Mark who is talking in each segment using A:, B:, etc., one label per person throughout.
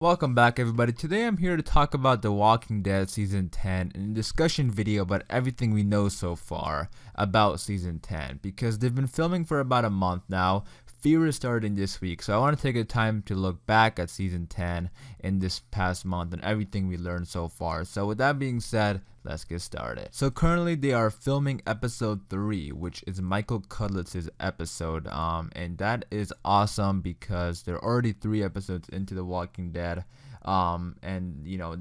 A: Welcome back, everybody. Today I'm here to talk about The Walking Dead Season 10 and a discussion video about everything we know so far about Season 10 because they've been filming for about a month now. Fear is starting this week, so I want to take a time to look back at Season 10 in this past month and everything we learned so far. So with that being said, let's get started. So currently they are filming episode 3, which is Michael Cudlett's episode, and that is awesome because they're already 3 episodes into The Walking Dead. And you know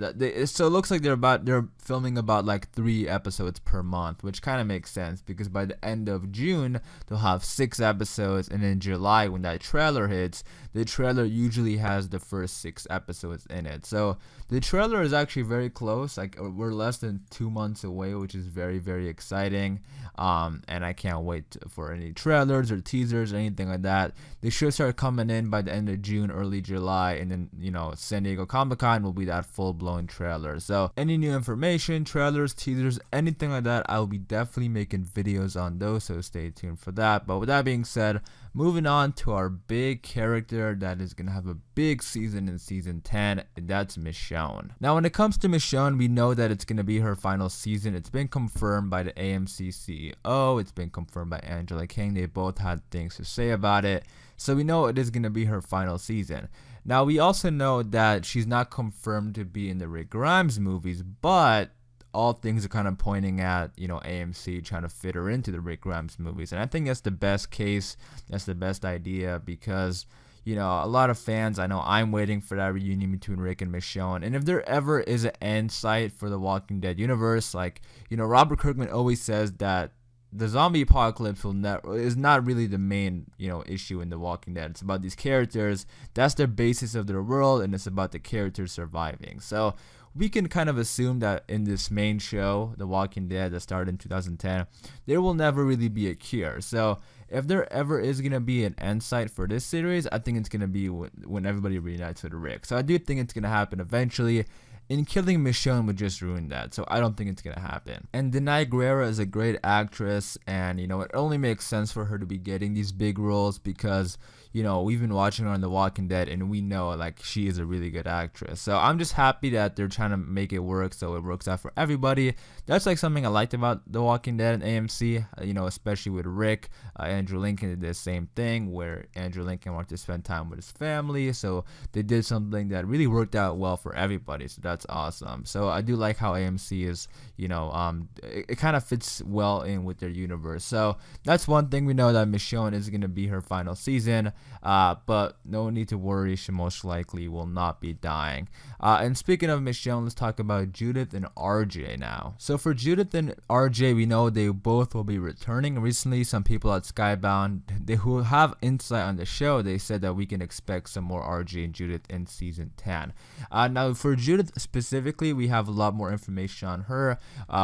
A: so it looks like they're filming about like 3 episodes per month, which kind of makes sense because by the end of June they'll have 6 episodes, and in July when that trailer hits, the trailer usually has the first 6 episodes in it. So the trailer is actually very close. Like we're less than 2 months away, which is very exciting. And I can't wait for any trailers or teasers or anything like that. They should start coming in by the end of June, early July, and then San Diego Comic-Con will be that full-blown trailer. So any new information, trailers, teasers, anything like that, I'll be definitely making videos on those, so stay tuned for that. But with that being said, moving on to our big character that is gonna have a big season in season 10, and that's Michonne. Now when it comes to Michonne, we know that it's gonna be her final season. It's been confirmed by the AMC CEO, it's been confirmed by Angela King. They both had things to say about it, so we know it is gonna be her final season. Now we also know that she's not confirmed to be in the Rick Grimes movies, but all things are kind of pointing at AMC trying to fit her into the Rick Grimes movies, and I think that's the best case. That's the best idea because a lot of fans, I know I'm waiting for that reunion between Rick and Michonne. And if there ever is an end sight for the Walking Dead universe, like Robert Kirkman always says that the zombie apocalypse is not really the main issue in The Walking Dead. It's about these characters. That's the basis of their world, and it's about the characters surviving. So we can kind of assume that in this main show, The Walking Dead, that started in 2010, there will never really be a cure. So if there ever is going to be an end sight for this series, I think it's going to be when everybody reunites with Rick. So I do think it's going to happen eventually. And killing Michonne would just ruin that, so I don't think it's gonna happen. And Denai Guerra is a great actress, and it only makes sense for her to be getting these big roles because we've been watching her on The Walking Dead, and we know like she is a really good actress. So I'm just happy that they're trying to make it work so it works out for everybody. That's like something I liked about The Walking Dead and AMC, especially with Rick. Andrew Lincoln did the same thing where Andrew Lincoln wanted to spend time with his family, so they did something that really worked out well for everybody. So that's awesome. So I do like how AMC is, it kind of fits well in with their universe. So that's one thing we know, that Michonne is going to be her final season, but no need to worry, she most likely will not be dying. And speaking of Michonne, let's talk about Judith and RJ now. So for Judith and RJ, we know they both will be returning. Recently, some people at Skybound, who have insight on the show, they said that we can expect some more RJ and Judith in season 10. Now for Judith specifically, we have a lot more information on her.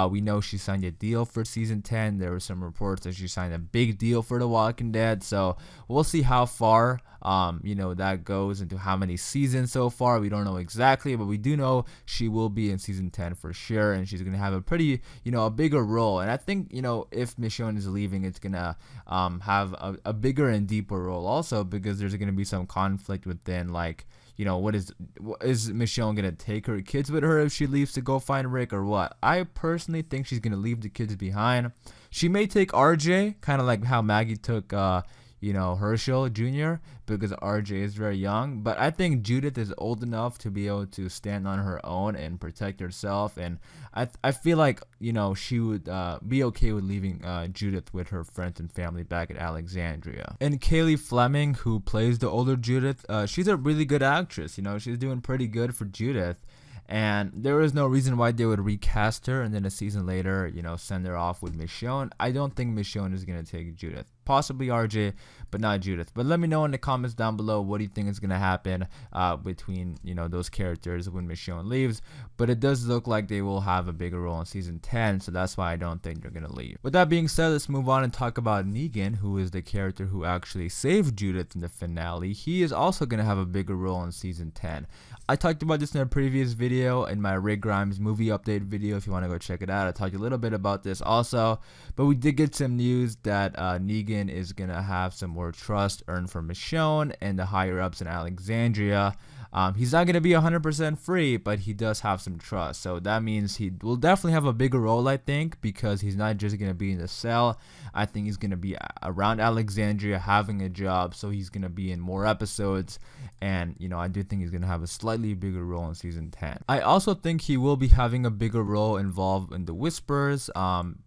A: We know she signed a deal for season 10. There were some reports that she signed a big deal for The Walking Dead, so we'll see how far that goes into how many seasons so far. We don't know exactly, but we do know she will be in season 10 for sure, and she's gonna have a pretty a bigger role. And I think if Michonne is leaving, it's gonna have a bigger and deeper role also, because there's gonna be some conflict within, like, is Michonne gonna take her kids with her if she leaves to go find Rick, or what? I personally think she's gonna leave the kids behind. She may take RJ, kind of like how Maggie took Herschel Jr., because RJ is very young. But I think Judith is old enough to be able to stand on her own and protect herself, and I feel like she would be okay with leaving Judith with her friends and family back at Alexandria. And Kaylee Fleming, who plays the older Judith, she's a really good actress. She's doing pretty good for Judith, and there is no reason why they would recast her and then a season later send her off with Michonne. I don't think Michonne is going to take Judith. Possibly RJ, but not Judith. But let me know in the comments down below, what do you think is going to happen between those characters when Michonne leaves. But it does look like they will have a bigger role in season 10, so that's why I don't think they're going to leave. With that being said, let's move on and talk about Negan, who is the character who actually saved Judith in the finale. He is also going to have a bigger role in season 10. I talked about this in a previous video, in my Rick Grimes movie update video. If you want to go check it out, I talked a little bit about this also. But we did get some news that Negan is going to have some more trust earned from Michonne and the higher ups in Alexandria. He's not going to be 100% free, but he does have some trust. So that means he will definitely have a bigger role, I think, because he's not just going to be in the cell. I think he's going to be around Alexandria having a job, so he's going to be in more episodes. And, I do think he's going to have a slightly bigger role in season 10. I also think he will be having a bigger role involved in the Whispers,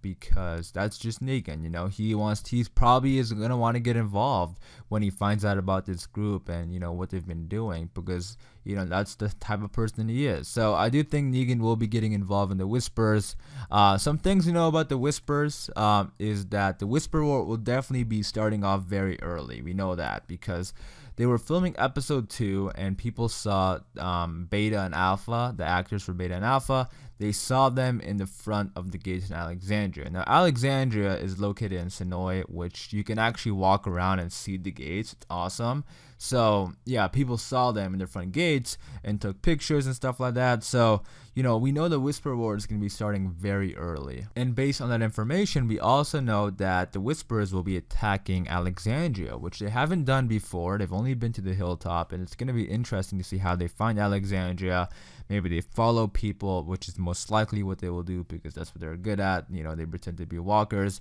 A: because that's just Negan, he's probably is going to want to get involved when he finds out about this group and, what they've been doing, because, that's the type of person he is. So I do think Negan will be getting involved in the Whispers. Some things about the Whispers is that the Whisper War will definitely be starting off very early. We know that because they were filming episode 2 and people saw Beta and Alpha, the actors for Beta and Alpha. They saw them in the front of the gates in Alexandria. Now, Alexandria is located in Sonoy, which you can actually walk around and see the gates. It's awesome. So, yeah, people saw them in the front gates and took pictures and stuff like that. So, we know the Whisper War is going to be starting very early. And based on that information, we also know that the Whisperers will be attacking Alexandria, which they haven't done before. They've only been to the hilltop, and it's going to be interesting to see how they find Alexandria. Maybe they follow people, which is most likely what they will do because that's what they're good at. They pretend to be walkers.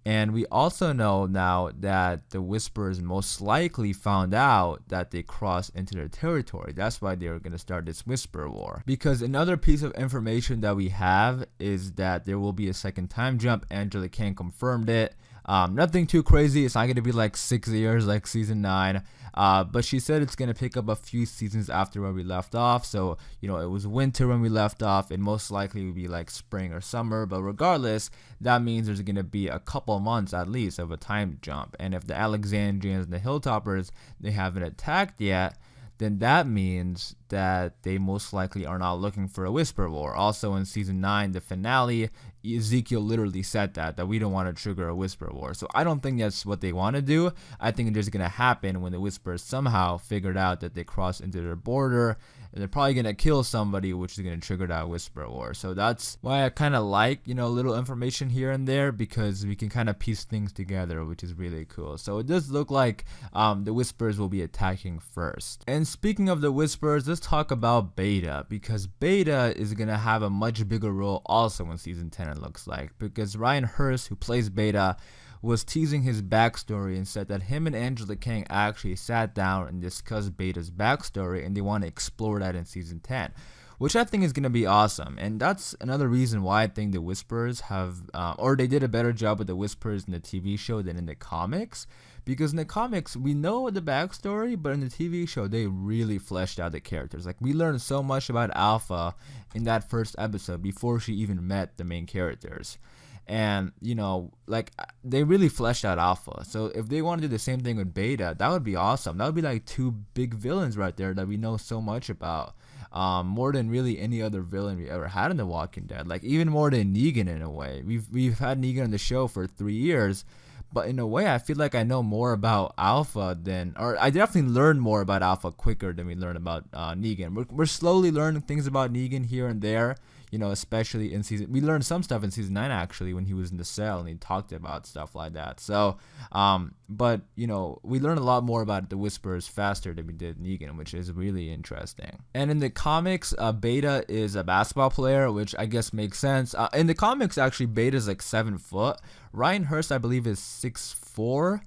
A: And we also know now that the Whisperers most likely found out that they crossed into their territory. That's why they were going to start this Whisper War. Because another piece of information that we have is that there will be a second time jump. Angela Kang confirmed it. Nothing too crazy. It's not going to be like 6 years like season 9. But she said it's going to pick up a few seasons after where we left off. So, it was winter when we left off. It most likely would be like spring or summer. But regardless, that means there's going to be a couple months at least of a time jump. And if the Alexandrians and the Hilltoppers, they haven't attacked yet, then that means that they most likely are not looking for a Whisper War. Also in season 9, the finale, Ezekiel literally said that we don't want to trigger a Whisper War. So I don't think that's what they want to do. I think it's just going to happen when the Whispers somehow figured out that they crossed into their border. And they're probably going to kill somebody, which is going to trigger that Whisper War. So that's why I kind of like, little information here and there, because we can kind of piece things together, which is really cool. So it does look like the Whispers will be attacking first. And speaking of the Whispers, let's talk about Beta, because Beta is going to have a much bigger role also in season 10, it looks like, because Ryan Hurst, who plays Beta, was teasing his backstory and said that him and Angela Kang actually sat down and discussed Beta's backstory, and they want to explore that in season 10, which I think is going to be awesome. And that's another reason why I think the Whisperers have, or they did a better job with the Whisperers in the TV show than in the comics. Because in the comics, we know the backstory, but in the TV show, they really fleshed out the characters. Like, we learned so much about Alpha in that first episode before she even met the main characters. And, they really fleshed out Alpha. So if they want to do the same thing with Beta, that would be awesome. That would be like 2 big villains right there that we know so much about. More than really any other villain we ever had in The Walking Dead. Like, even more than Negan in a way. We've had Negan on the show for 3 years. But in a way, I feel like I know more about Alpha or I definitely learned more about Alpha quicker than we learned about Negan. We're slowly learning things about Negan here and there. Especially in we learned some stuff in season 9 actually when he was in the cell and he talked about stuff like that. So, but we learned a lot more about the Whisperers faster than we did Negan, which is really interesting. And in the comics, Beta is a basketball player, which I guess makes sense. In the comics, actually, Beta is like 7 foot. Ryan Hurst, I believe, is 6'4".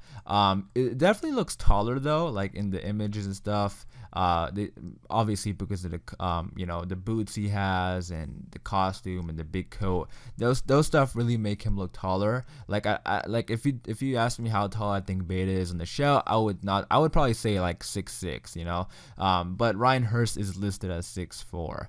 A: It definitely looks taller though, like in the images and stuff. Obviously because of the the boots he has and the costume and the big coat, those stuff really make him look taller. Like I like if you ask me how tall I think Beta is on the show, I would probably say like 6'6", but Ryan Hurst is listed as 6'4".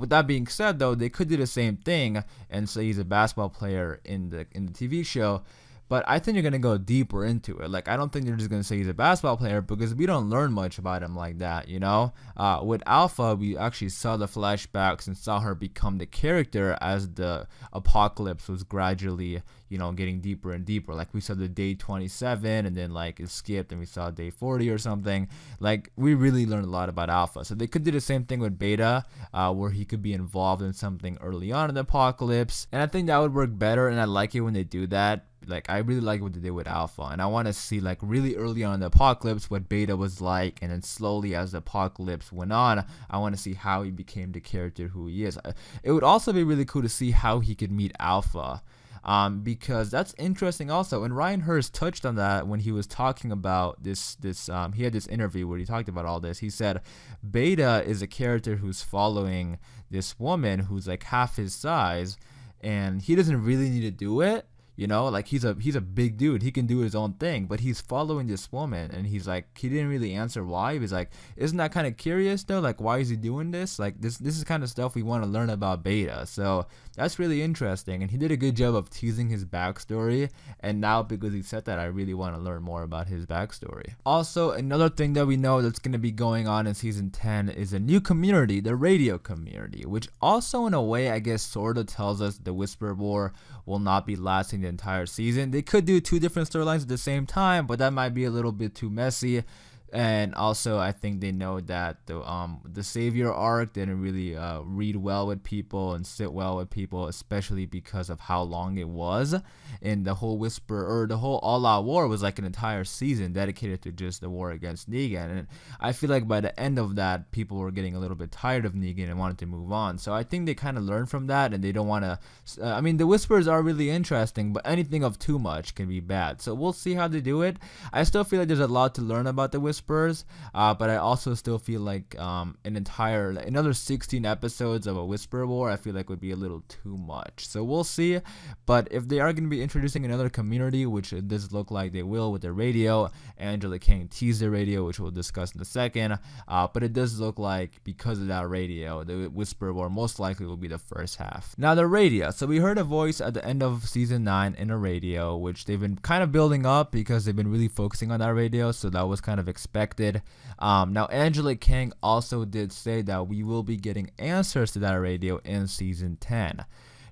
A: With that being said, though, they could do the same thing and say he's a basketball player in the TV show. But I think you're going to go deeper into it. Like, I don't think they're just going to say he's a basketball player because we don't learn much about him like that, With Alpha, we actually saw the flashbacks and saw her become the character as the apocalypse was gradually, getting deeper and deeper. Like, we saw the day 27 and then, like, it skipped and we saw day 40 or something. Like, we really learned a lot about Alpha. So they could do the same thing with Beta, where he could be involved in something early on in the apocalypse. And I think that would work better, and I like it when they do that. Like, I really like what they did with Alpha, and I want to see, like, really early on in the apocalypse what Beta was like, and then slowly as the apocalypse went on, I want to see how he became the character who he is. It would also be really cool to see how he could meet Alpha. Because that's interesting also, and Ryan Hurst touched on that when he was talking about this he had this interview where he talked about all this. He said Beta is a character who's following this woman who's like half his size, and he doesn't really need to do it. You know, like he's a big dude. He can do his own thing, but he's following this woman, and he's like, he didn't really answer why. He was like, isn't that kind of curious though? Like, why is he doing this? Like, this is kind of stuff we want to learn about Beta. So that's really interesting, and he did a good job of teasing his backstory. And now because he said that, I really want to learn more about his backstory. Also, another thing that we know that's going to be going on in season 10 is a new community, the radio community, which also in a way I guess sort of tells us the Whisper War will not be lasting the entire season. They could do two different storylines at the same time, but that might be a little bit too messy. And also, I think they know that the Savior arc didn't really read well with people and sit well with people, especially because of how long it was. And the whole the whole All-Out War was like an entire season dedicated to just the war against Negan. And I feel like by the end of that, people were getting a little bit tired of Negan and wanted to move on. So I think they kind of learned from that, and they don't want to. I mean, the Whispers are really interesting, but anything of too much can be bad. So we'll see how they do it. I still feel like there's a lot to learn about the Whispers. But I also still feel like another 16 episodes of a Whisper War I feel like would be a little too much. So we'll see. But if they are going to be introducing another community, which it does look like they will with the radio, Angela Kang teased the radio, which we'll discuss in a second. But it does look like because of that radio, the Whisper War most likely will be the first half. Now the radio. So we heard a voice at the end of season 9 in a radio, which they've been kind of building up because they've been really focusing on that radio. So that was kind of expected. Now Angela Kang also did say that we will be getting answers to that radio in season 10.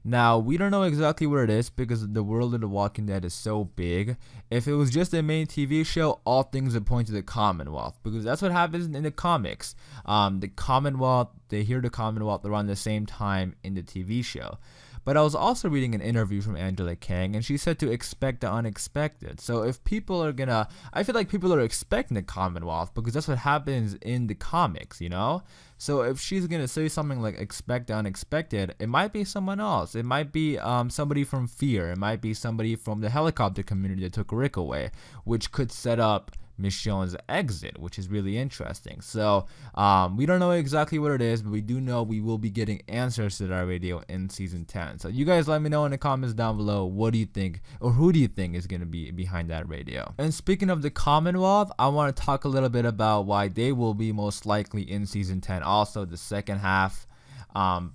A: Now, we don't know exactly what it is because the world of The Walking Dead is so big. If it was just a main TV show, all things would point to the Commonwealth because that's what happens in the comics. The Commonwealth, they hear the Commonwealth around the same time in the TV show. But I was also reading an interview from Angela Kang, and she said to expect the unexpected. So if people are gonna, I feel like people are expecting the Commonwealth because that's what happens in the comics, you know? So if she's gonna say something like expect the unexpected, it might be someone else. It might be somebody from Fear. It might be somebody from the helicopter community that took Rick away, which could set up Michonne's exit, which is really interesting. So we don't know exactly what it is, but we do know we will be getting answers to that radio in season 10. So you guys let me know in the comments down below, what do you think, or who do you think is going to be behind that radio? And speaking of the Commonwealth, I want to talk a little bit about why they will be most likely in season 10, also the second half.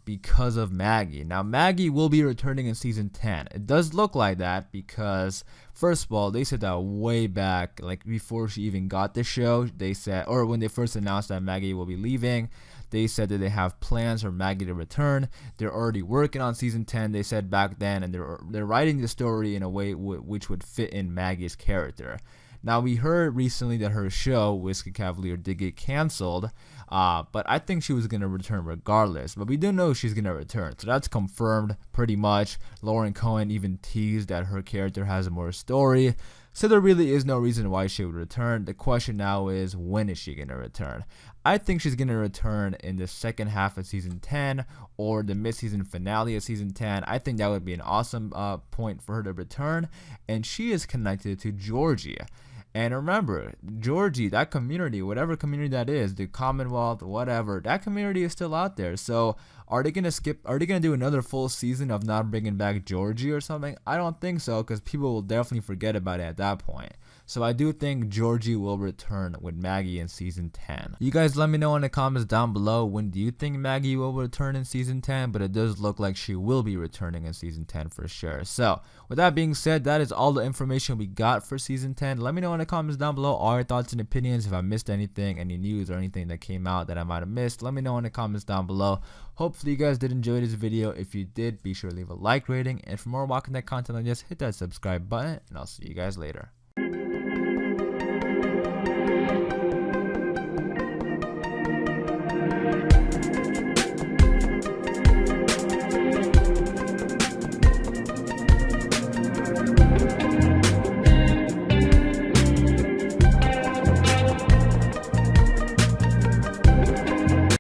A: Because of Maggie. Now, Maggie will be returning in season 10. It does look like that because, first of all, they said that way back, like before she even got the show, they said, or when they first announced that Maggie will be leaving, they said that they have plans for Maggie to return. They're already working on season 10, they said back then, and they're writing the story in a way which would fit in Maggie's character. Now, we heard recently that her show, Whiskey Cavalier, did get canceled, but I think she was going to return regardless. But we do know she's going to return, so that's confirmed pretty much. Lauren Cohen even teased that her character has more story, so there really is no reason why she would return. The question now is, when is she going to return? I think she's going to return in the second half of season 10 or the mid-season finale of season 10. I think that would be an awesome point for her to return, and she is connected to Georgie. And remember, Georgie, that community, whatever community that is, the Commonwealth, whatever, that community is still out there. So are they going to do another full season of not bringing back Georgie or something? I don't think so, because people will definitely forget about it at that point. So I do think Georgie will return with Maggie in season 10. You guys let me know in the comments down below, when do you think Maggie will return in season 10? But it does look like she will be returning in season 10 for sure. So with that being said, that is all the information we got for season 10. Let me know in the comments down below all your thoughts and opinions. If I missed anything, any news or anything that came out that I might have missed, let me know in the comments down below. Hopefully you guys did enjoy this video. If you did, be sure to leave a like rating. And for more Walking Dead content like this, hit that subscribe button, and I'll see you guys later.